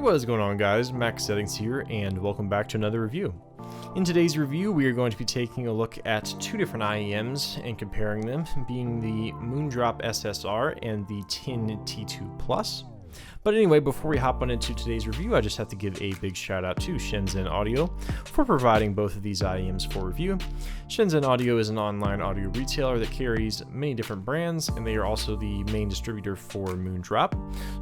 What is going on, guys? Max Settings here, and welcome back to another review. In today's review, we are going to be taking a look at two different IEMs and comparing them, being the Moondrop SSR and the TIN T2 Plus. But anyway, before we hop on into today's review, I just have to give a big shout out to Shenzhen Audio for providing both of these IEMs for review. Shenzhen Audio is an online audio retailer that carries many different brands, and they are also the main distributor for Moondrop.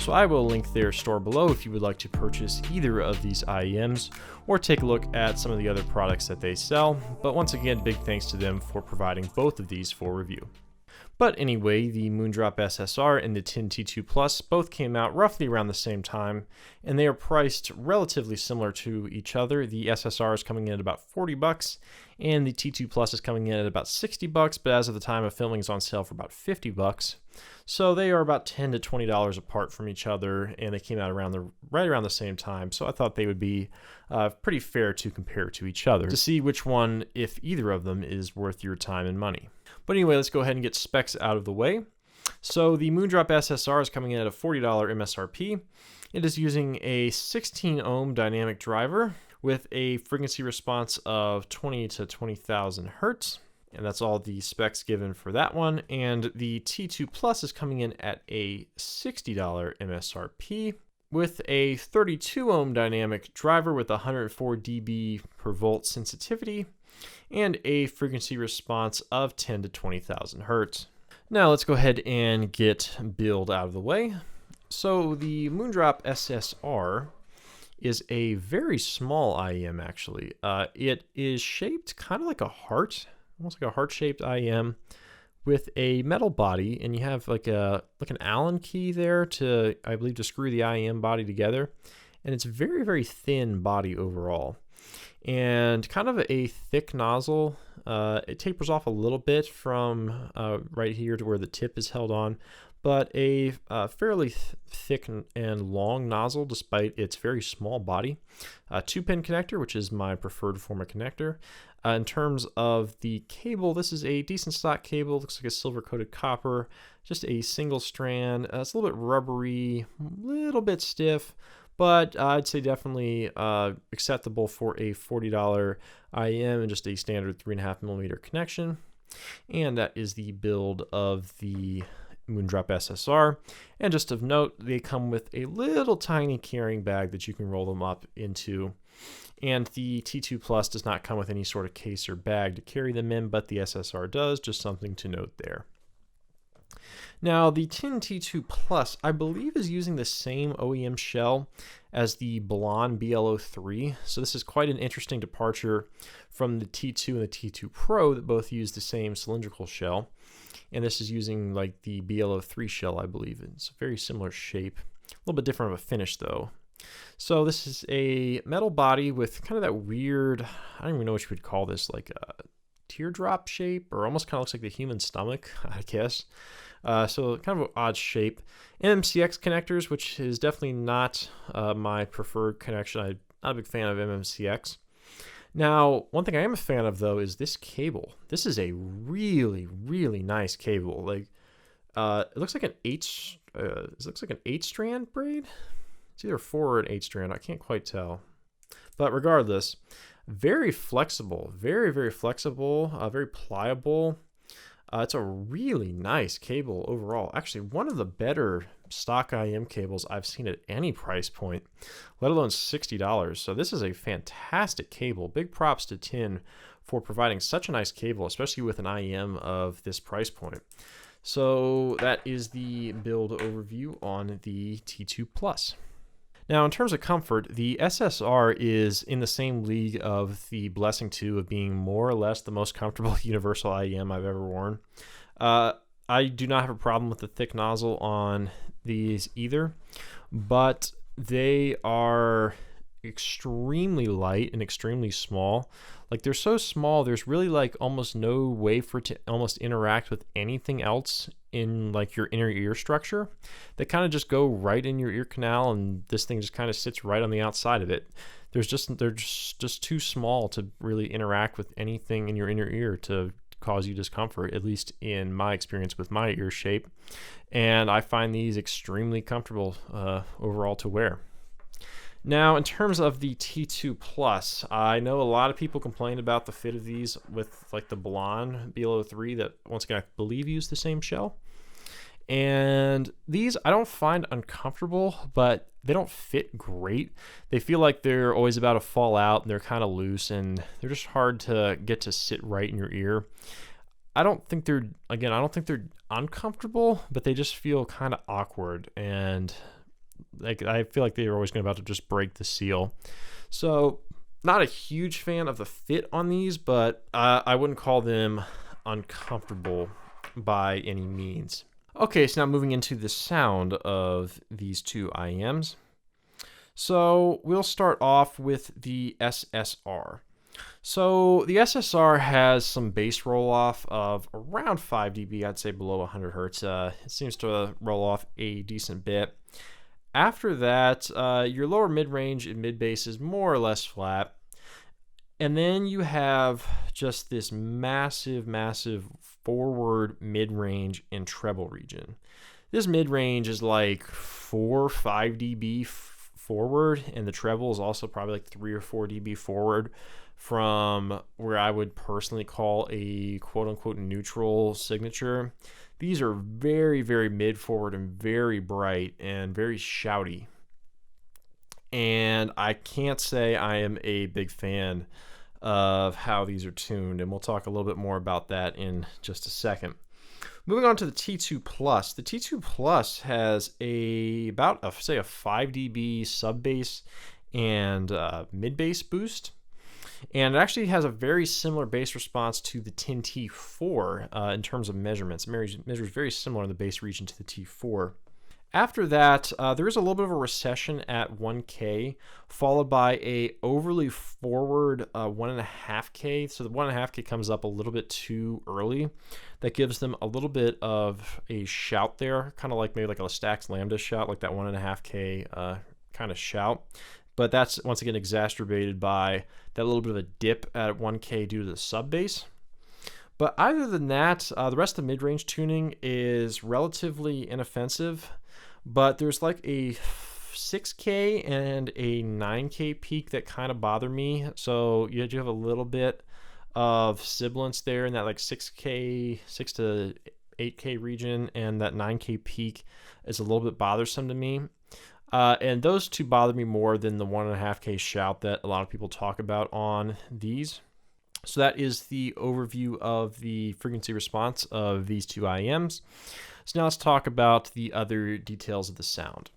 So I will link their store below if you would like to purchase either of these IEMs or take a look at some of the other products that they sell. But once again, big thanks to them for providing both of these for review. But anyway, the Moondrop SSR and the TIN T2 Plus both came out roughly around the same time, and they are priced relatively similar to each other. The SSR is coming in at about $40, and the T2 Plus is coming in at about $60, but as of the time of filming is on sale for about $50. So they are about $10 to $20 apart from each other, and they came out right around the same time. So I thought they would be pretty fair to compare to each other to see which one, if either of them, is worth your time and money. But anyway, let's go ahead and get specs out of the way. So the Moondrop SSR is coming in at a $40 MSRP. It is using a 16 ohm dynamic driver with a frequency response of 20 to 20,000 hertz. And that's all the specs given for that one. And the T2 Plus is coming in at a $60 MSRP with a 32 ohm dynamic driver with 104 dB per volt sensitivity and a frequency response of 10 to 20,000 hertz. Now let's go ahead and get build out of the way. So the Moondrop SSR is a very small IEM actually. It is shaped kind of like a heart, almost like a heart-shaped IEM with a metal body, and you have like an Allen key there to, I believe, to screw the IEM body together. And it's very, very thin body overall. And kind of a thick nozzle. It tapers off a little bit from right here to where the tip is held on, but a fairly thick and long nozzle despite its very small body. 2-pin connector, which is my preferred form of connector. In terms of the cable, this is a decent stock cable. Looks like a silver-coated copper, just a single strand. It's a little bit rubbery, a little bit stiff, but I'd say definitely acceptable for a $40 IEM and just a standard 3.5mm connection. And that is the build of the Moondrop SSR. And just of note, they come with a little tiny carrying bag that you can roll them up into. And the T2 Plus does not come with any sort of case or bag to carry them in, but the SSR does, just something to note there. Now, the TIN T2 Plus, I believe, is using the same OEM shell as the Balon BL03. So this is quite an interesting departure from the T2 and the T2 Pro that both use the same cylindrical shell. And this is using like the BL03 shell, I believe. It's a very similar shape, a little bit different of a finish though. So this is a metal body with kind of that weird, I don't even know what you would call this, like a teardrop shape, or almost kind of looks like the human stomach, I guess. So kind of an odd shape. MMCX connectors, which is definitely not my preferred connection. I'm not a big fan of MMCX. Now, one thing I am a fan of though is this cable. This is a really, really nice cable. Like, it looks like an 8-strand braid. It's either 4 or an 8-strand. I can't quite tell. But regardless, very flexible, very, very flexible, very pliable. It's a really nice cable overall. Actually, one of the better stock IEM cables I've seen at any price point, let alone $60. So this is a fantastic cable. Big props to TIN for providing such a nice cable, especially with an IEM of this price point. So that is the build overview on the T2 Plus. Now, in terms of comfort, the SSR is in the same league of the Blessing 2 of being more or less the most comfortable universal IEM I've ever worn. I do not have a problem with the thick nozzle on these either, but they are extremely light and extremely small. Like, they're so small, there's really like almost no way for it to almost interact with anything else in like your inner ear structure. They kind of just go right in your ear canal, and this thing just kind of sits right on the outside of it. They're just too small to really interact with anything in your inner ear to cause you discomfort, at least in my experience with my ear shape. And I find these extremely comfortable overall to wear. Now, in terms of the T2 Plus, I know a lot of people complain about the fit of these with like the Balon BL03 that, once again, I believe use the same shell. And these I don't find uncomfortable, but they don't fit great. They feel like they're always about to fall out, and they're kind of loose, and they're just hard to get to sit right in your ear. I don't think they're uncomfortable, but they just feel kind of awkward, and like I feel like they're always going about to just break the seal. So not a huge fan of the fit on these, but I wouldn't call them uncomfortable by any means. Okay, so now moving into the sound of these two IEMs. So we'll start off with the SSR. So the SSR has some bass roll-off of around 5 dB, I'd say below 100 hertz. It seems to roll off a decent bit. After that, your lower mid-range and mid-bass is more or less flat. And then you have just this massive, massive forward mid-range and treble region. This mid-range is like 4 or 5 dB forward, and the treble is also probably like 3 or 4 dB forward from where I would personally call a quote-unquote neutral signature. These are very, very mid-forward and very bright and very shouty. And I can't say I am a big fan of how these are tuned, and we'll talk a little bit more about that in just a second. Moving on to the T2 Plus. The T2 Plus has about a 5 dB sub bass and mid bass boost, and it actually has a very similar bass response to the TIN T4 in terms of measurements. It measures very similar in the bass region to the T4. After that, there is a little bit of a recession at 1K, followed by a overly forward 1.5K. So the 1.5K comes up a little bit too early. That gives them a little bit of a shout there, kind of like maybe like a Stax Lambda shout, like that 1.5K kind of shout. But that's once again exacerbated by that little bit of a dip at 1K due to the sub bass. But other than that, the rest of the mid-range tuning is relatively inoffensive. But there's like a 6K and a 9K peak that kind of bother me. So you do have a little bit of sibilance there in that like 6 to 8K region, and that 9K peak is a little bit bothersome to me. And those two bother me more than the 1.5K shout that a lot of people talk about on these. So that is the overview of the frequency response of these two IEMs. So now let's talk about the other details of the sound.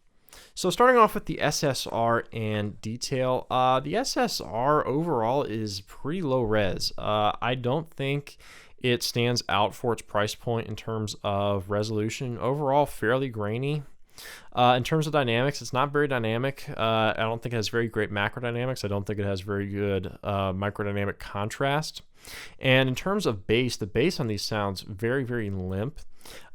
So starting off with the SSR and detail, the SSR overall is pretty low res. I don't think it stands out for its price point in terms of resolution. Overall, fairly grainy. In terms of dynamics, it's not very dynamic. I don't think it has very great macro dynamics. I don't think it has very good microdynamic contrast. And in terms of bass, the bass on these sounds very, very limp.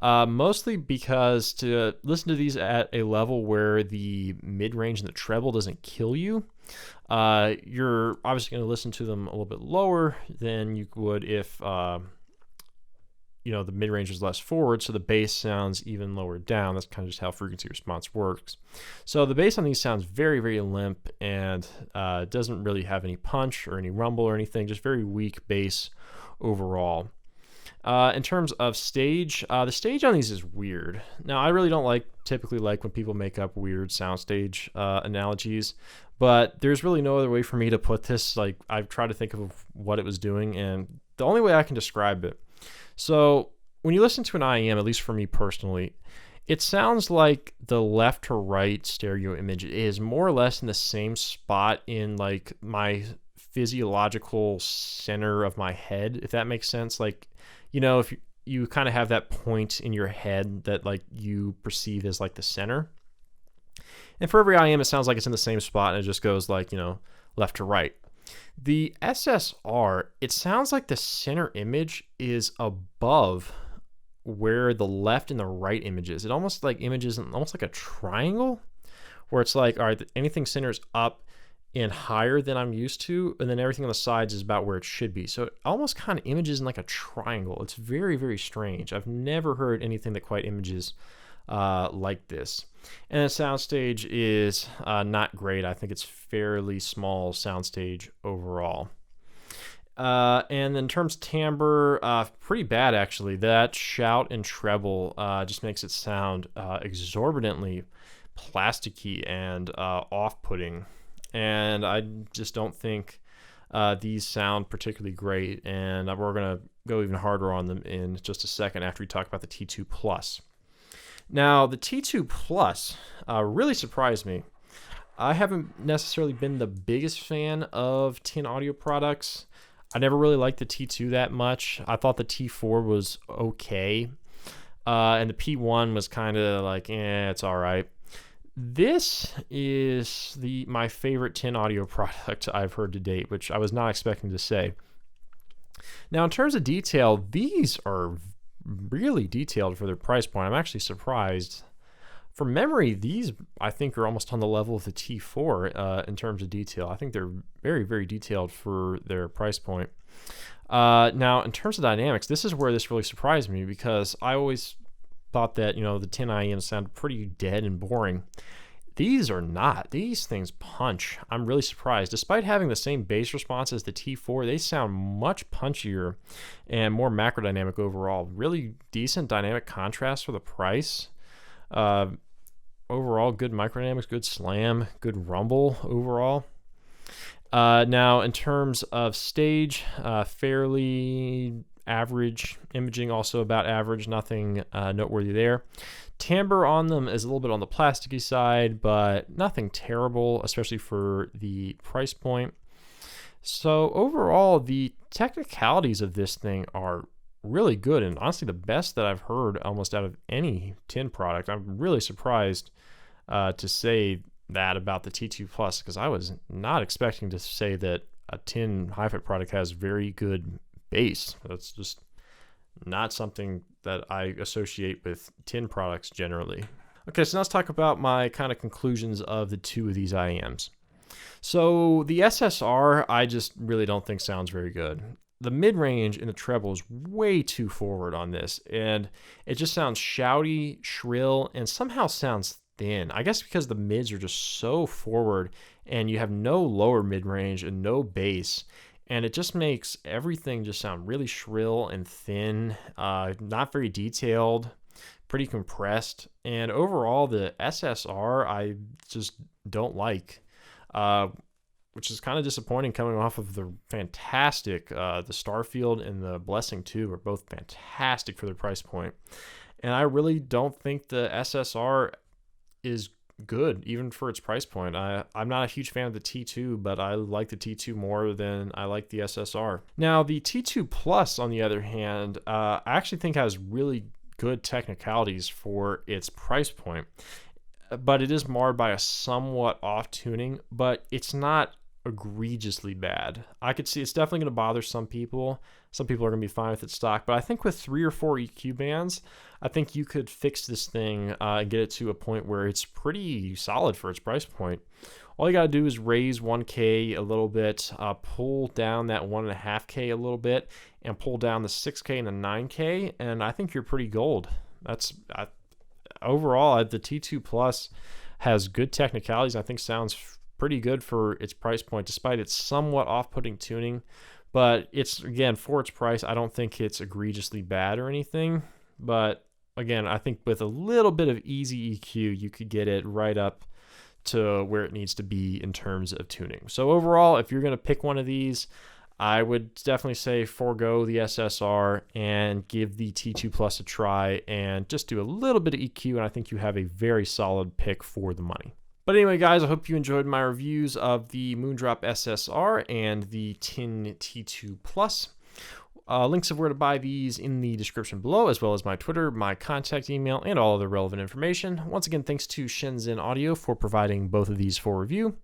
Mostly because to listen to these at a level where the mid-range and the treble doesn't kill you, you're obviously going to listen to them a little bit lower than you would if the mid-range is less forward, so the bass sounds even lower down. That's kind of just how frequency response works. So the bass on these sounds very, very limp, and doesn't really have any punch or any rumble or anything, just very weak bass overall. In terms of stage, the stage on these is weird. Now, I really don't typically like when people make up weird soundstage analogies, but there's really no other way for me to put this. Like, I've tried to think of what it was doing, and the only way I can describe it. So when you listen to an IEM, at least for me personally, it sounds like the left to right stereo image is more or less in the same spot in like my physiological center of my head, if that makes sense. Like, if you kind of have that point in your head that like you perceive as like the center. And for every IEM, it sounds like it's in the same spot, and it just goes like, left to right. The SSR, it sounds like the center image is above where the left and the right image is. It almost like images almost like a triangle, where it's like, all right, anything centers up and higher than I'm used to, and then everything on the sides is about where it should be. So it almost kind of images in like a triangle. It's very, very strange. I've never heard anything that quite images like this. And the soundstage is not great. I think it's fairly small soundstage overall. And in terms of timbre, pretty bad actually. That shout and treble just makes it sound exorbitantly plasticky and off-putting. And I just don't think these sound particularly great. And we're going to go even harder on them in just a second after we talk about the T2 Plus. Now, the T2 Plus really surprised me. I haven't necessarily been the biggest fan of tin audio products. I never really liked the T2 that much. I thought the T4 was okay. And the P1 was kind of like, it's all right. This is my favorite tin audio product I've heard to date, which I was not expecting to say. Now, in terms of detail, these are really detailed for their price point. I'm actually surprised. From memory, these I think are almost on the level of the T4 in terms of detail. I think they're very, very detailed for their price point. Now, in terms of dynamics, this is where this really surprised me, because I always thought that, the tin IEMs sounded pretty dead and boring. These are not. These things punch. I'm really surprised. Despite having the same bass response as the T4, they sound much punchier and more macrodynamic overall. Really decent dynamic contrast for the price. Overall, good microdynamics, good slam, good rumble overall. Now, in terms of stage, fairly average. Imaging also about average, nothing noteworthy there. Timbre on them is a little bit on the plasticky side, but nothing terrible, especially for the price point. So overall, the technicalities of this thing are really good, and honestly the best that I've heard almost out of any tin product. I'm really surprised to say that about the T2 Plus, because I was not expecting to say that a tin hi-fi product has very good bass. That's just not something that I associate with tin products generally. Okay, so now let's talk about my kind of conclusions of the two of these IEMs. So the SSR, I just really don't think sounds very good. The mid-range in the treble is way too forward on this, and it just sounds shouty, shrill, and somehow sounds thin. I guess because the mids are just so forward, and you have no lower mid-range and no bass, and it just makes everything just sound really shrill and thin, not very detailed, pretty compressed. And overall, the SSR I just don't like, which is kind of disappointing coming off of the fantastic, the Starfield and the Blessing 2 are both fantastic for their price point. And I really don't think the SSR is good, even for its price point. I'm not a huge fan of the T2, but I like the T2 more than I like the SSR. Now, the T2 Plus, on the other hand, I actually think has really good technicalities for its price point, but it is marred by a somewhat off tuning, but it's not egregiously bad. I could see it's definitely going to bother some people. Some people are going to be fine with its stock, but I think with 3 or 4 EQ bands, I think you could fix this thing and get it to a point where it's pretty solid for its price point. All you got to do is raise 1K a little bit, pull down that 1.5K a little bit, and pull down the 6K and the 9K, and I think you're pretty gold. Overall, the T2 Plus has good technicalities. I think sounds pretty good for its price point, despite its somewhat off-putting tuning. But it's, again, for its price, I don't think it's egregiously bad or anything. But again, I think with a little bit of easy EQ, you could get it right up to where it needs to be in terms of tuning. So overall, if you're going to pick one of these, I would definitely say forego the SSR and give the T2 Plus a try and just do a little bit of EQ, and I think you have a very solid pick for the money. But anyway, guys, I hope you enjoyed my reviews of the Moondrop SSR and the Tin T2 Plus. Links of where to buy these in the description below, as well as my Twitter, my contact email, and all other relevant information. Once again, thanks to Shenzhen Audio for providing both of these for review.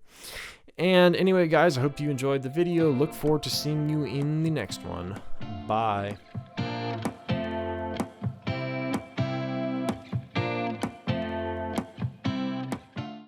And anyway, guys, I hope you enjoyed the video. Look forward to seeing you in the next one. Bye.